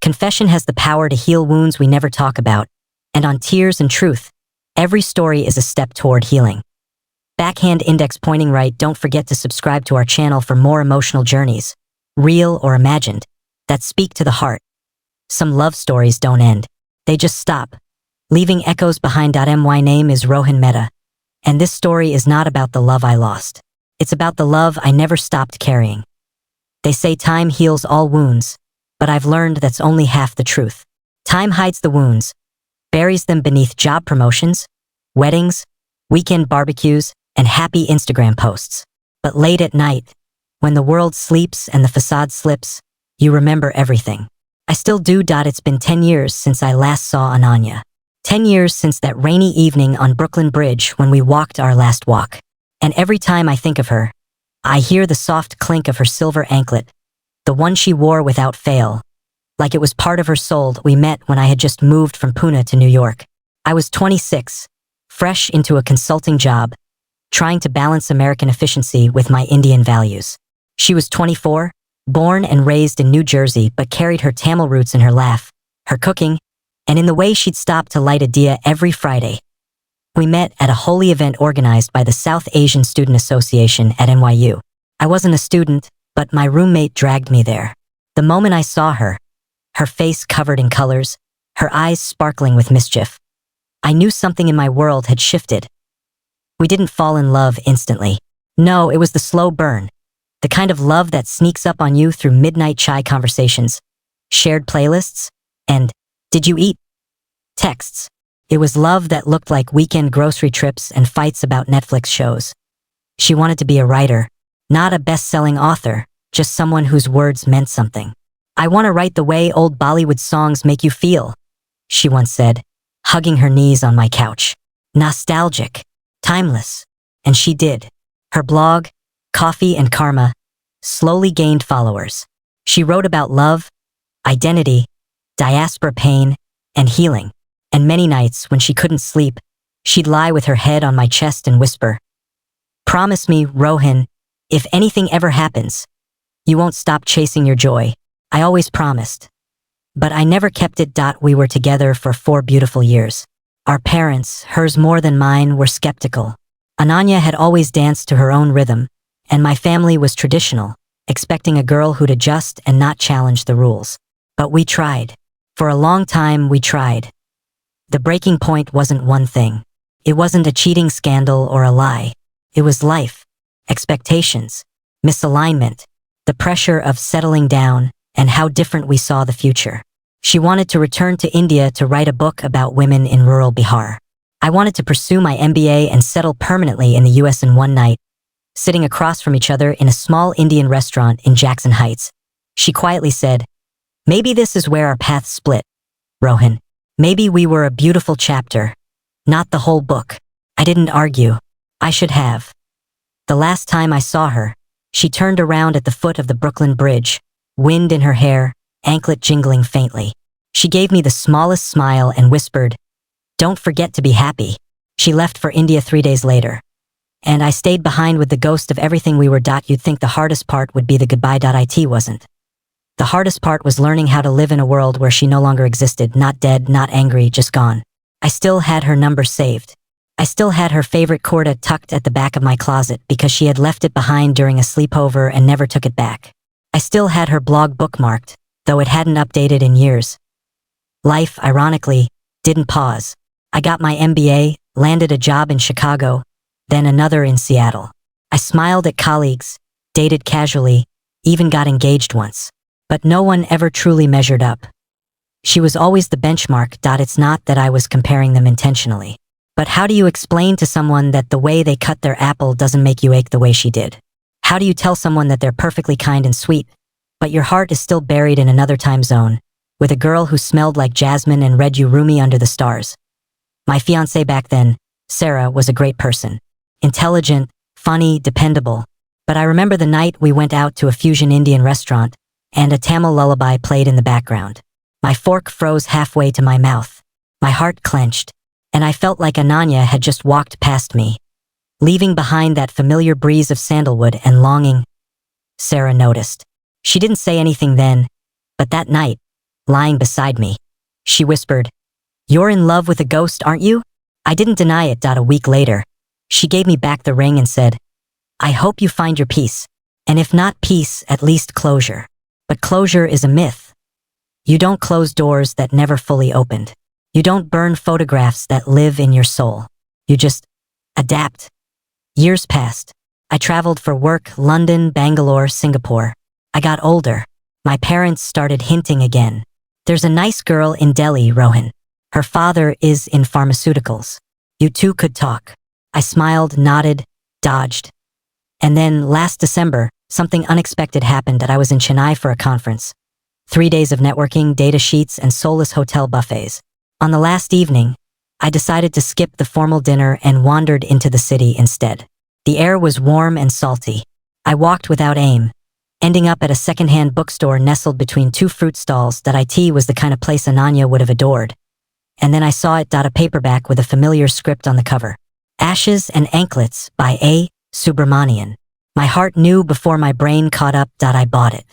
Confession has the power to heal wounds we never talk about, and on Tears and Truth, every story is a step toward healing. Backhand index pointing right. Don't forget to subscribe to our channel for more emotional journeys, real or imagined, that speak to the heart. Some love stories don't end. They just stop, leaving echoes behind. My name is Rohan Mehta, and this story is not about the love I lost. It's about the love I never stopped carrying. They say time heals all wounds, but I've learned that's only half the truth. Time hides the wounds, buries them beneath job promotions, weddings, weekend barbecues, and happy Instagram posts. But late at night, when the world sleeps and the facade slips, you remember everything. I still do. It's been 10 years since I last saw Ananya. 10 years since that rainy evening on Brooklyn Bridge when we walked our last walk. And every time I think of her, I hear the soft clink of her silver anklet, the one she wore without fail, like it was part of her soul. We met when I had just moved from Pune to New York. I was 26, fresh into a consulting job, trying to balance American efficiency with my Indian values. She was 24, born and raised in New Jersey, but carried her Tamil roots in her laugh, her cooking, and in the way she'd stop to light a diya every Friday. We met at a holy event organized by the South Asian Student Association at NYU. I wasn't a student, but my roommate dragged me there. The moment I saw her, her face covered in colors, her eyes sparkling with mischief, I knew something in my world had shifted. We didn't fall in love instantly. No, it was the slow burn. The kind of love that sneaks up on you through midnight chai conversations, shared playlists, and "Did you eat?" texts. It was love that looked like weekend grocery trips and fights about Netflix shows. She wanted to be a writer, not a best-selling author, just someone whose words meant something. "I want to write the way old Bollywood songs make you feel," she once said, hugging her knees on my couch. Nostalgic, timeless, and she did. Her blog, Coffee and Karma, slowly gained followers. She wrote about love, identity, diaspora pain, and healing. And many nights when she couldn't sleep, she'd lie with her head on my chest and whisper, "Promise me, Rohan, if anything ever happens, you won't stop chasing your joy." I always promised. But I never kept it. We were together for 4 beautiful years. Our parents, hers more than mine, were skeptical. Ananya had always danced to her own rhythm, and my family was traditional, expecting a girl who'd adjust and not challenge the rules. But we tried. For a long time, we tried. The breaking point wasn't one thing. It wasn't a cheating scandal or a lie. It was life, expectations, misalignment, the pressure of settling down, and how different we saw the future. She wanted to return to India to write a book about women in rural Bihar. I wanted to pursue my MBA and settle permanently in the US. In one night, sitting across from each other in a small Indian restaurant in Jackson Heights, she quietly said, "Maybe this is where our paths split, Rohan. Maybe we were a beautiful chapter, not the whole book." I didn't argue. I should have. The last time I saw her, she turned around at the foot of the Brooklyn Bridge, wind in her hair, anklet jingling faintly. She gave me the smallest smile and whispered, "Don't forget to be happy." She left for India 3 days later. And I stayed behind with the ghost of everything we were. You'd think the hardest part would be the goodbye. It wasn't. The hardest part was learning how to live in a world where she no longer existed, not dead, not angry, just gone. I still had her number saved. I still had her favorite kurta tucked at the back of my closet because she had left it behind during a sleepover and never took it back. I still had her blog bookmarked, though it hadn't updated in years. Life, ironically, didn't pause. I got my MBA, landed a job in Chicago, then another in Seattle. I smiled at colleagues, dated casually, even got engaged once. But no one ever truly measured up. She was always the benchmark. It's not that I was comparing them intentionally. But how do you explain to someone that the way they cut their apple doesn't make you ache the way she did? How do you tell someone that they're perfectly kind and sweet, but your heart is still buried in another time zone, with a girl who smelled like jasmine and read you Rumi under the stars? My fiancée back then, Sarah, was a great person. Intelligent, funny, dependable. But I remember the night we went out to a fusion Indian restaurant, and a Tamil lullaby played in the background. My fork froze halfway to my mouth. My heart clenched, and I felt like Ananya had just walked past me, leaving behind that familiar breeze of sandalwood and longing. Sarah noticed. She didn't say anything then, but that night, lying beside me. She whispered, "You're in love with a ghost, aren't you?" I didn't deny it. A week later, she gave me back the ring and said, "I hope you find your peace. And if not peace, at least closure." But closure is a myth. You don't close doors that never fully opened. You don't burn photographs that live in your soul. You just adapt. Years passed. I traveled for work: London, Bangalore, Singapore. I got older. My parents started hinting again. "There's a nice girl in Delhi, Rohan. Her father is in pharmaceuticals. You two could talk." I smiled, nodded, dodged. And then, last December, something unexpected happened. That I was in Chennai for a conference. 3 days of networking, data sheets, and soulless hotel buffets. On the last evening, I decided to skip the formal dinner and wandered into the city instead. The air was warm and salty. I walked without aim, ending up at a second-hand bookstore nestled between two fruit stalls. It was the kind of place Ananya would have adored. And then I saw it. A paperback with a familiar script on the cover. Ashes and Anklets by A. Subramanian. My heart knew before my brain caught up. I bought it,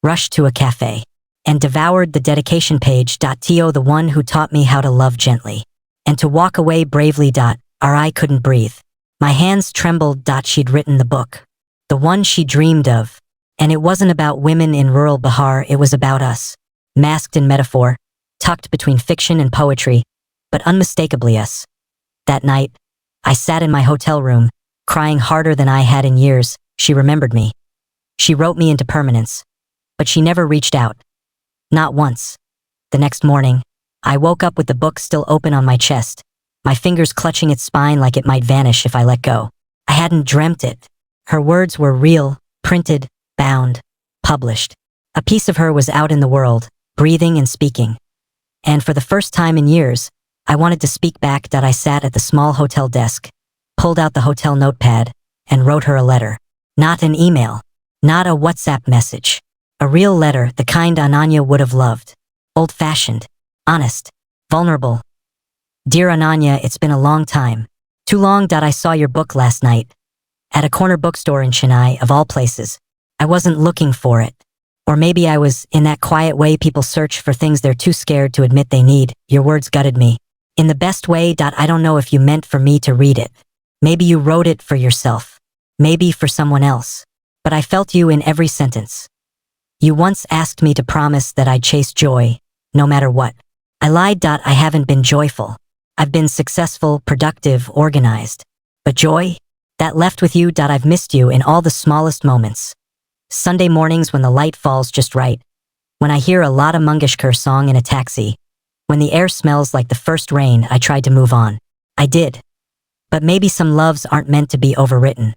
rushed to a cafe, and devoured the dedication page. To the one who taught me how to love gently, and to walk away bravely. I couldn't breathe. My hands trembled. She'd written the book, the one she dreamed of. And it wasn't about women in rural Bihar, it was about us. Masked in metaphor, tucked between fiction and poetry, but unmistakably us. That night, I sat in my hotel room, crying harder than I had in years. She remembered me. She wrote me into permanence. But she never reached out. Not once. The next morning, I woke up with the book still open on my chest, my fingers clutching its spine like it might vanish if I let go. I hadn't dreamt it. Her words were real, printed, bound, published. A piece of her was out in the world, breathing and speaking. And for the first time in years, I wanted to speak back. I sat at the small hotel desk, pulled out the hotel notepad, and wrote her a letter. Not an email, not a WhatsApp message. A real letter, the kind Ananya would have loved. Old-fashioned, honest, vulnerable. "Dear Ananya, it's been a long time. Too long. I saw your book last night. At a corner bookstore in Chennai, of all places. I wasn't looking for it. Or maybe I was, in that quiet way people search for things they're too scared to admit they need. Your words gutted me. In the best way. I don't know if you meant for me to read it. Maybe you wrote it for yourself. Maybe for someone else. But I felt you in every sentence. You once asked me to promise that I'd chase joy, no matter what. I lied. I haven't been joyful. I've been successful, productive, organized. But joy? That left with you. I've missed you in all the smallest moments. Sunday mornings when the light falls just right. When I hear a Lata Mangeshkar song in a taxi. When the air smells like the first rain. I tried to move on. I did. But maybe some loves aren't meant to be overwritten.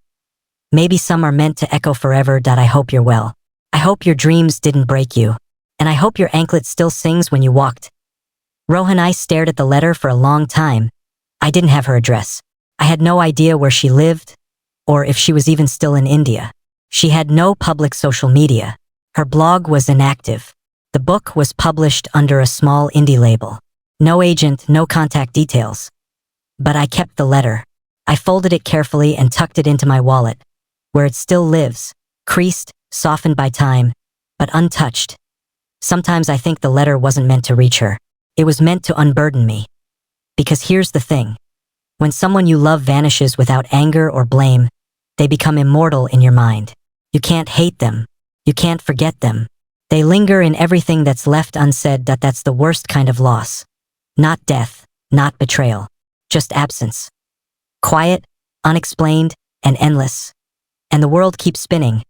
Maybe some are meant to echo forever. I hope you're well. I hope your dreams didn't break you. And I hope your anklet still sings when you walked. Rohan. I stared at the letter for a long time. I didn't have her address. I had no idea where she lived, or if she was even still in India. She had no public social media. Her blog was inactive. The book was published under a small indie label. No agent, no contact details. But I kept the letter. I folded it carefully and tucked it into my wallet, where it still lives, creased, softened by time, but untouched. Sometimes I think the letter wasn't meant to reach her. It was meant to unburden me. Because here's the thing. When someone you love vanishes without anger or blame, they become immortal in your mind. You can't hate them. You can't forget them. They linger in everything that's left unsaid. That's the worst kind of loss. Not death, not betrayal, just absence. Quiet, unexplained, and endless. And the world keeps spinning,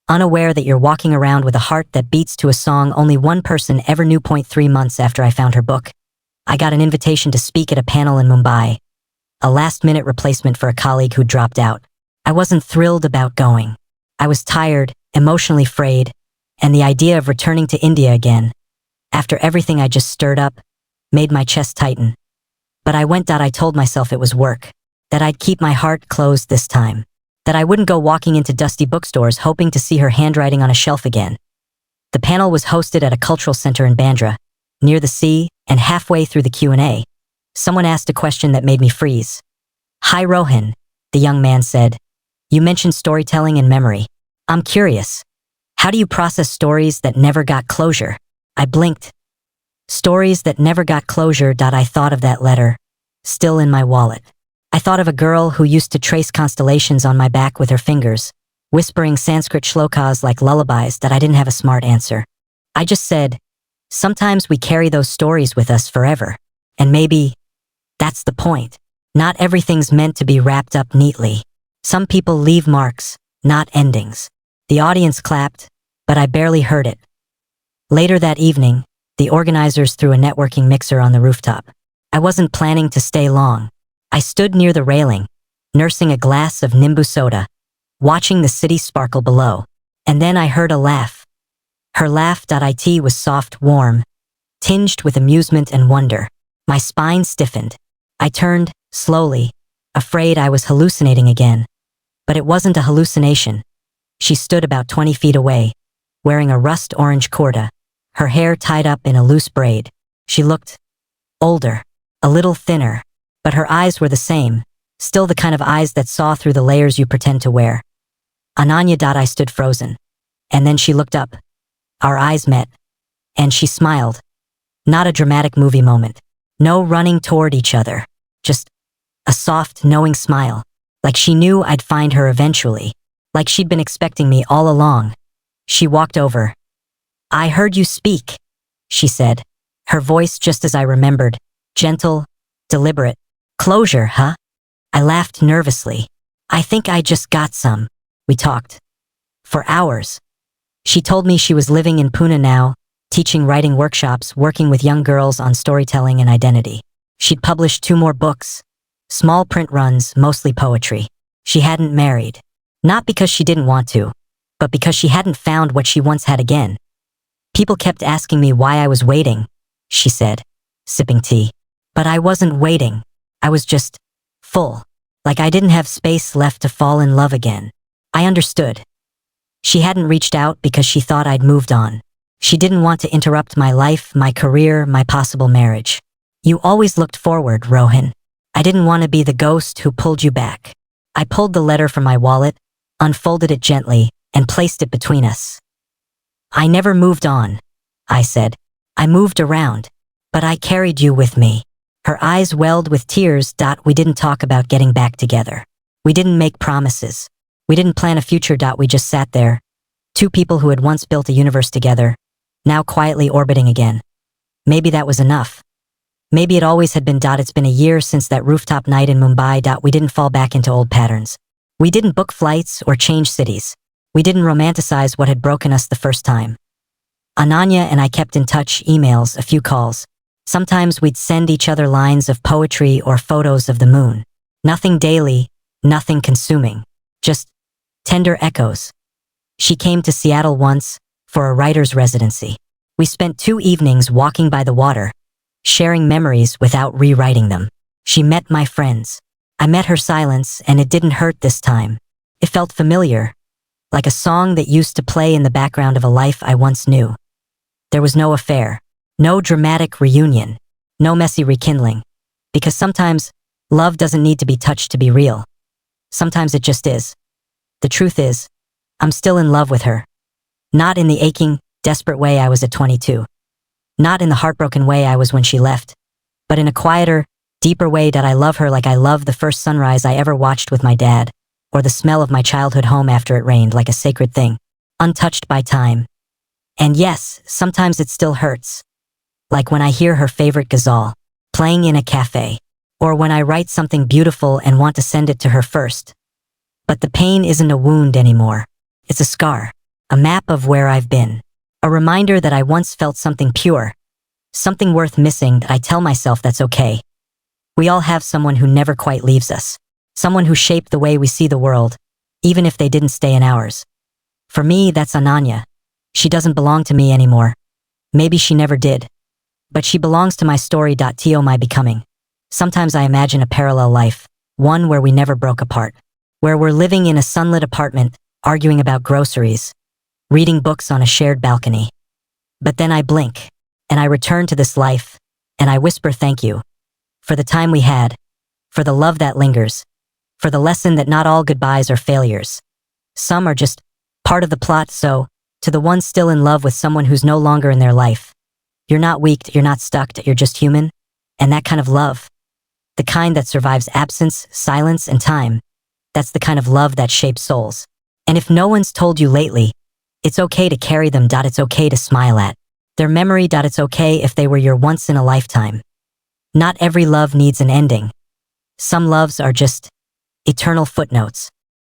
unaware that you're walking around with a heart that beats to a song only one person ever knew. 3 months after I found her book, I got an invitation to speak at a panel in Mumbai, a last-minute replacement for a colleague who dropped out. I wasn't thrilled about going. I was tired, emotionally frayed, and the idea of returning to India again, after everything I just stirred up, made my chest tighten. But I went. I told myself it was work, that I'd keep my heart closed this time, that I wouldn't go walking into dusty bookstores hoping to see her handwriting on a shelf again. The panel was hosted at a cultural center in Bandra, near the sea, and halfway through the Q&A, someone asked a question that made me freeze. "Hi Rohan," the young man said. "You mentioned storytelling and memory. I'm curious. How do you process stories that never got closure?" I blinked. Stories that never got closure. I thought of that letter, still in my wallet. I thought of a girl who used to trace constellations on my back with her fingers, whispering Sanskrit shlokas like lullabies that I didn't have a smart answer. I just said, sometimes we carry those stories with us forever. And maybe that's the point. Not everything's meant to be wrapped up neatly. Some people leave marks, not endings. The audience clapped, but I barely heard it. Later that evening, the organizers threw a networking mixer on the rooftop. I wasn't planning to stay long. I stood near the railing, nursing a glass of Nimbu soda, watching the city sparkle below. And then I heard a laugh. Her laugh. It was soft, warm, tinged with amusement and wonder. My spine stiffened. I turned, slowly, afraid I was hallucinating again. But it wasn't a hallucination. She stood about 20 feet away, wearing a rust-orange kurta, her hair tied up in a loose braid. She looked older, a little thinner, but her eyes were the same, still the kind of eyes that saw through the layers you pretend to wear. Ananya. I stood frozen. And then she looked up. Our eyes met. And she smiled. Not a dramatic movie moment. No running toward each other. Just a soft, knowing smile. Like she knew I'd find her eventually. Like she'd been expecting me all along. She walked over. I heard you speak, she said. Her voice just as I remembered. Gentle, deliberate. Closure, huh? I laughed nervously. I think I just got some. We talked. For hours. She told me she was living in Pune now, teaching writing workshops, working with young girls on storytelling and identity. She'd published 2 more books. Small print runs, mostly poetry. She hadn't married. Not because she didn't want to, but because she hadn't found what she once had again. People kept asking me why I was waiting, she said, sipping tea. But I wasn't waiting. I was just full. Like I didn't have space left to fall in love again. I understood. She hadn't reached out because she thought I'd moved on. She didn't want to interrupt my life, my career, my possible marriage. You always looked forward, Rohan. I didn't want to be the ghost who pulled you back. I pulled the letter from my wallet, unfolded it gently, and placed it between us. I never moved on, I said. I moved around, but I carried you with me. Her eyes welled with tears. We didn't talk about getting back together. We didn't make promises. We didn't plan a future. We just sat there. 2 people who had once built a universe together, now quietly orbiting again. Maybe that was enough. Maybe it always had been. It's been a year since that rooftop night in Mumbai. We didn't fall back into old patterns. We didn't book flights or change cities. We didn't romanticize what had broken us the first time. Ananya and I kept in touch, emails, a few calls. Sometimes we'd send each other lines of poetry or photos of the moon. Nothing daily, nothing consuming. Just tender echoes. She came to Seattle once for a writer's residency. We spent 2 evenings walking by the water, sharing memories without rewriting them. She met my friends. I met her silence, and it didn't hurt this time. It felt familiar, like a song that used to play in the background of a life I once knew. There was no affair, no dramatic reunion, no messy rekindling. Because sometimes, love doesn't need to be touched to be real. Sometimes it just is. The truth is, I'm still in love with her. Not in the aching, desperate way I was at 22. Not in the heartbroken way I was when she left. But in a quieter, deeper way that I love her like I loved the first sunrise I ever watched with my dad, or the smell of my childhood home after it rained, like a sacred thing, untouched by time. And yes, sometimes it still hurts. Like when I hear her favorite ghazal, playing in a cafe, or when I write something beautiful and want to send it to her first. But the pain isn't a wound anymore. It's a scar, a map of where I've been, a reminder that I once felt something pure, something worth missing. That I tell myself that's okay. We all have someone who never quite leaves us, someone who shaped the way we see the world, even if they didn't stay in ours. For me, that's Ananya. She doesn't belong to me anymore. Maybe she never did. But she belongs to my story. My becoming. Sometimes I imagine a parallel life, one where we never broke apart, where we're living in a sunlit apartment, arguing about groceries, reading books on a shared balcony. But then I blink, and I return to this life, and I whisper thank you. For the time we had, for the love that lingers, for the lesson that not all goodbyes are failures. Some are just part of the plot. So, to the ones still in love with someone who's no longer in their life, You're not weak, you're not stuck, you're just human. And that kind of love, the kind that survives absence, silence, and time, that's the kind of love that shapes souls. And if no one's told you lately, it's okay to carry them. It's okay to smile at their memory. It's okay if they were your once in a lifetime. Not every love needs an ending. Some loves are just eternal footnotes.